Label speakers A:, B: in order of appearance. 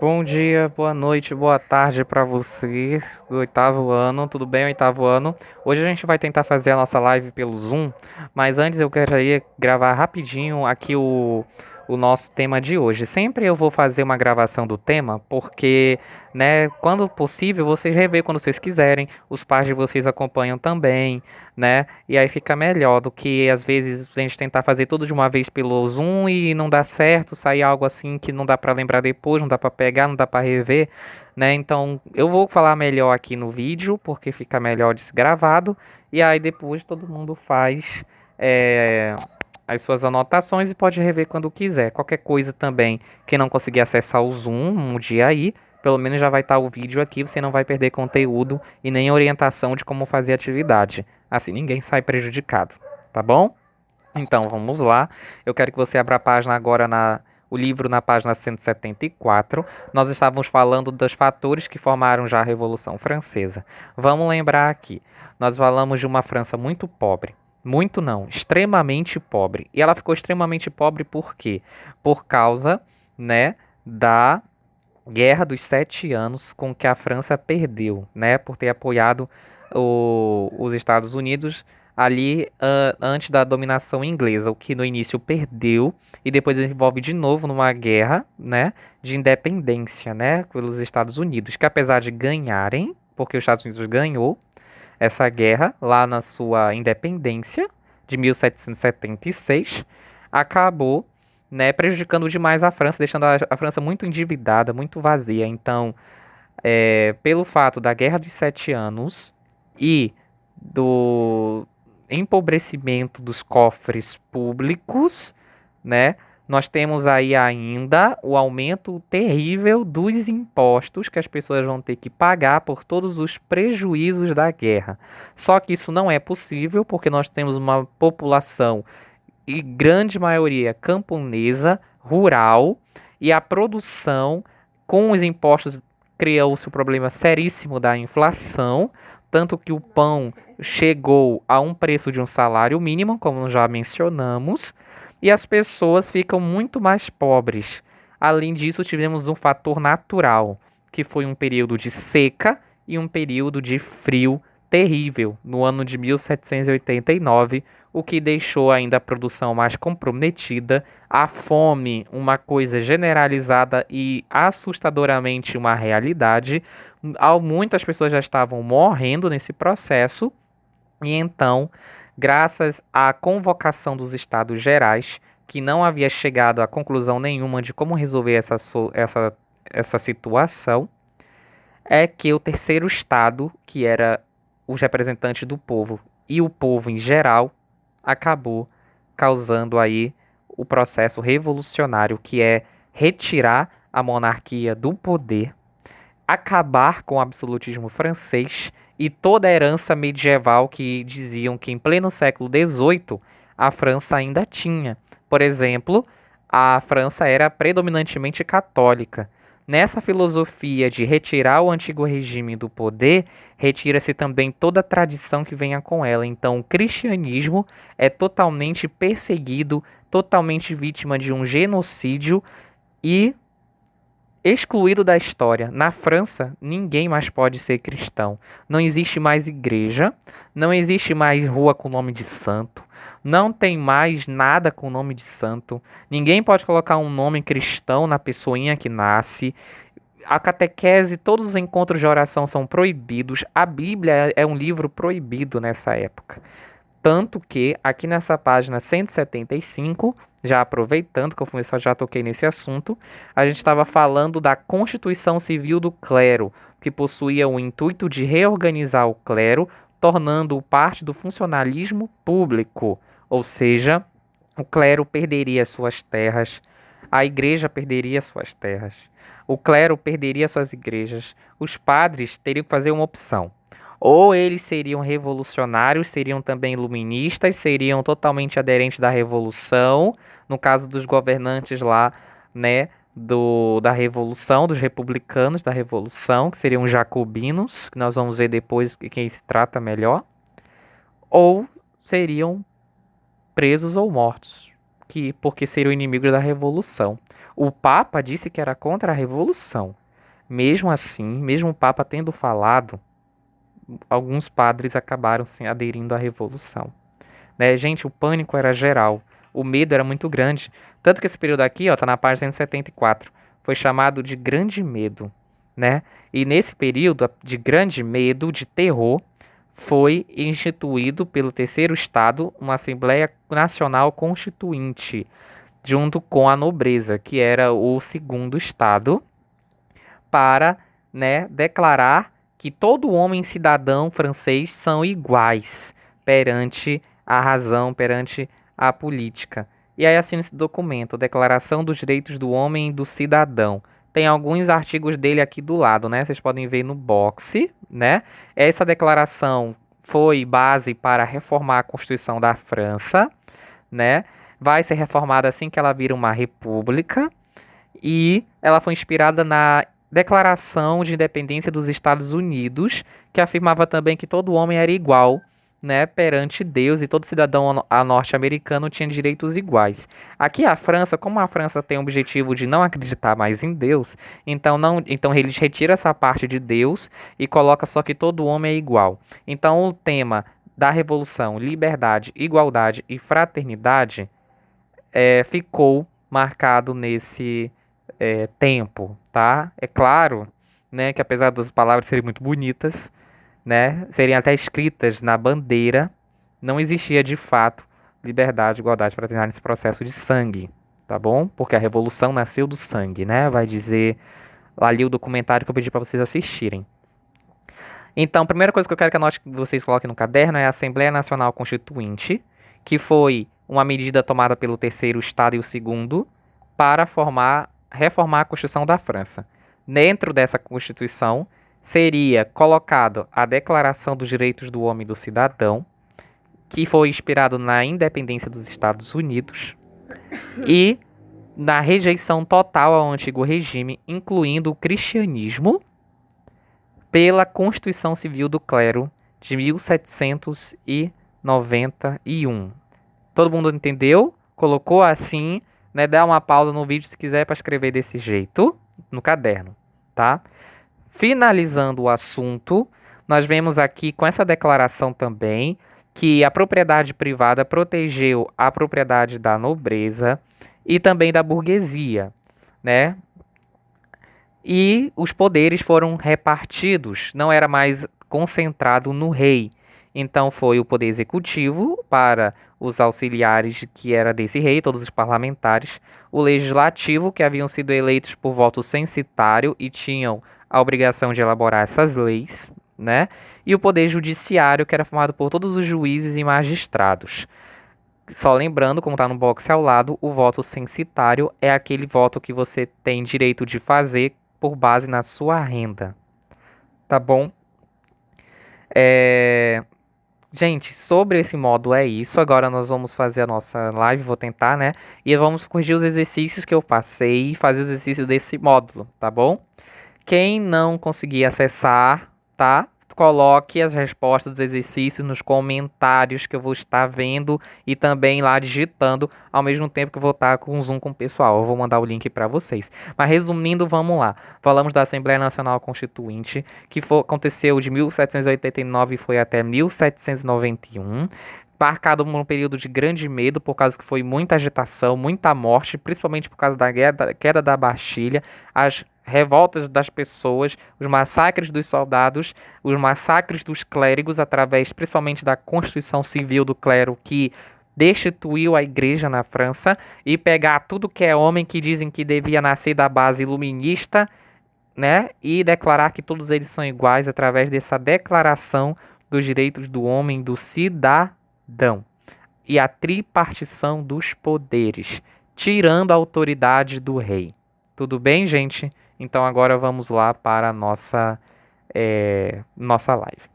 A: Bom dia, boa noite, boa tarde para você do oitavo ano. Tudo bem, oitavo ano? Hoje a gente vai tentar fazer a nossa live pelo Zoom, mas antes eu queria gravar rapidinho aqui o nosso tema de hoje. Sempre eu vou fazer uma gravação do tema, porque, né, quando possível, vocês revê quando vocês quiserem, os pais de vocês acompanham também, né? E aí fica melhor do que às vezes a gente tentar fazer tudo de uma vez pelo Zoom e não dá certo, sair algo assim que não dá pra lembrar depois, não dá pra pegar, não dá pra rever, né? Então eu vou falar melhor aqui no vídeo porque fica melhor desgravado e aí depois todo mundo faz é, as suas anotações e pode rever quando quiser. Qualquer coisa também, quem não conseguir acessar o Zoom um dia aí, pelo menos já vai estar o vídeo aqui, você não vai perder conteúdo e nem orientação de como fazer a atividade. Assim ninguém sai prejudicado, tá bom? Então vamos lá. Eu quero que você abra a página agora o livro na página 174. Nós estávamos falando dos fatores que formaram já a Revolução Francesa. Vamos lembrar aqui. Nós falamos de uma França muito pobre. Muito não, extremamente pobre. E ela ficou extremamente pobre por quê? Por causa, né, da Guerra dos Sete Anos com que a França perdeu, né, por ter apoiado os Estados Unidos ali antes da dominação inglesa, o que no início perdeu e depois desenvolve de novo numa guerra, né, de independência, né, pelos Estados Unidos, que apesar de ganharem, porque os Estados Unidos ganhou essa guerra lá na sua independência de 1776, acabou, né, prejudicando demais a França, deixando a França muito endividada, muito vazia. Então, pelo fato da Guerra dos Sete Anos e do empobrecimento dos cofres públicos, né? Nós temos aí ainda o aumento terrível dos impostos que as pessoas vão ter que pagar por todos os prejuízos da guerra. Só que isso não é possível porque nós temos uma população e grande maioria camponesa, rural, e a produção com os impostos criou-se o problema seríssimo da inflação, tanto que o pão chegou a um preço de um salário mínimo, como já mencionamos, e as pessoas ficam muito mais pobres. Além disso, tivemos um fator natural, que foi um período de seca e um período de frio terrível no ano de 1789, o que deixou ainda a produção mais comprometida, a fome uma coisa generalizada e assustadoramente uma realidade. Muitas pessoas já estavam morrendo nesse processo, e então, graças à convocação dos Estados Gerais, que não havia chegado a conclusão nenhuma de como resolver essa situação, é que o terceiro Estado, que era os representantes do povo e o povo em geral, acabou causando aí o processo revolucionário, que é retirar a monarquia do poder, acabar com o absolutismo francês e toda a herança medieval que diziam que em pleno século XVIII a França ainda tinha. Por exemplo, a França era predominantemente católica. Nessa filosofia de retirar o antigo regime do poder, retira-se também toda a tradição que venha com ela. Então, o cristianismo é totalmente perseguido, totalmente vítima de um genocídio e excluído da história. Na França, ninguém mais pode ser cristão. Não existe mais igreja, não existe mais rua com nome de santo, não tem mais nada com nome de santo. Ninguém pode colocar um nome cristão na pessoinha que nasce. A catequese, todos os encontros de oração são proibidos. A Bíblia é um livro proibido nessa época. Tanto que aqui nessa página 175, já aproveitando que eu já toquei nesse assunto, a gente estava falando da Constituição Civil do Clero, que possuía o intuito de reorganizar o clero, tornando-o parte do funcionalismo público, ou seja, o clero perderia suas terras, a igreja perderia suas terras, o clero perderia suas igrejas, os padres teriam que fazer uma opção. Ou eles seriam revolucionários, seriam também iluministas, seriam totalmente aderentes da revolução, no caso dos governantes lá, né, da revolução, dos republicanos da revolução, que seriam os jacobinos, que nós vamos ver depois quem se trata melhor, ou seriam presos ou mortos, porque seriam inimigos da revolução. O Papa disse que era contra a Revolução. Mesmo assim, mesmo o Papa tendo falado, alguns padres acabaram se aderindo à Revolução. Né? Gente, o pânico era geral. O medo era muito grande. Tanto que esse período aqui, ó, tá na página 174. Foi chamado de Grande Medo, né? E nesse período de grande medo, de terror, foi instituído pelo terceiro estado uma Assembleia Nacional Constituinte, junto com a nobreza, que era o segundo estado, para, né, declarar que todo homem cidadão francês são iguais perante a razão, perante a política. E aí assina esse documento, Declaração dos Direitos do Homem e do Cidadão. Tem alguns artigos dele aqui do lado, né? Vocês podem ver no box, né? Essa declaração foi base para reformar a Constituição da França, né? Vai ser reformada assim que ela vira uma república e ela foi inspirada na Declaração de Independência dos Estados Unidos, que afirmava também que todo homem era igual, né, perante Deus e todo cidadão norte-americano tinha direitos iguais. Aqui a França, como a França tem o objetivo de não acreditar mais em Deus, então eles retiram essa parte de Deus e coloca só que todo homem é igual. Então o tema da revolução, liberdade, igualdade e fraternidade ficou marcado nesse tempo, tá? É claro, né, que apesar das palavras serem muito bonitas, né, serem até escritas na bandeira, não existia de fato liberdade, igualdade, fraternidade nesse processo de sangue, tá bom? Porque a revolução nasceu do sangue, né? Vai dizer ali o documentário que eu pedi para vocês assistirem. Então, a primeira coisa que eu quero que vocês coloquem no caderno é a Assembleia Nacional Constituinte, que foi uma medida tomada pelo terceiro estado e o segundo para reformar a Constituição da França. Dentro dessa Constituição seria colocado a Declaração dos Direitos do Homem e do Cidadão, que foi inspirado na independência dos Estados Unidos e na rejeição total ao antigo regime, incluindo o cristianismo, pela Constituição Civil do Clero de 1791. Todo mundo entendeu? Colocou assim, né? Dá uma pausa no vídeo se quiser para escrever desse jeito no caderno, tá? Finalizando o assunto, nós vemos aqui com essa declaração também que a propriedade privada protegeu a propriedade da nobreza e também da burguesia, né? E os poderes foram repartidos, não era mais concentrado no rei. Então foi o poder executivo para os auxiliares que era desse rei, todos os parlamentares, o legislativo, que haviam sido eleitos por voto censitário e tinham a obrigação de elaborar essas leis, né? E o poder judiciário, que era formado por todos os juízes e magistrados. Só lembrando, como está no box ao lado, o voto censitário é aquele voto que você tem direito de fazer por base na sua renda. Tá bom? Gente, sobre esse módulo é isso. Agora nós vamos fazer a nossa live, vou tentar, né? E vamos corrigir os exercícios que eu passei e fazer os exercícios desse módulo, tá bom? Quem não conseguir acessar, tá? Coloque as respostas dos exercícios nos comentários que eu vou estar vendo e também lá digitando ao mesmo tempo que eu vou estar com o Zoom com o pessoal. Eu vou mandar o link para vocês. Mas resumindo, vamos lá. Falamos da Assembleia Nacional Constituinte, que aconteceu de 1789 e foi até 1791. Marcado por um período de grande medo, por causa que foi muita agitação, muita morte, principalmente por causa da queda da Bastilha, as revoltas das pessoas, os massacres dos soldados, os massacres dos clérigos, através principalmente da Constituição Civil do Clero, que destituiu a igreja na França, e pegar tudo que é homem que dizem que devia nascer da base iluminista, né, e declarar que todos eles são iguais através dessa declaração dos direitos do homem e do cidadão. E a tripartição dos poderes, tirando a autoridade do rei. Tudo bem, gente? Então agora vamos lá para a nossa live.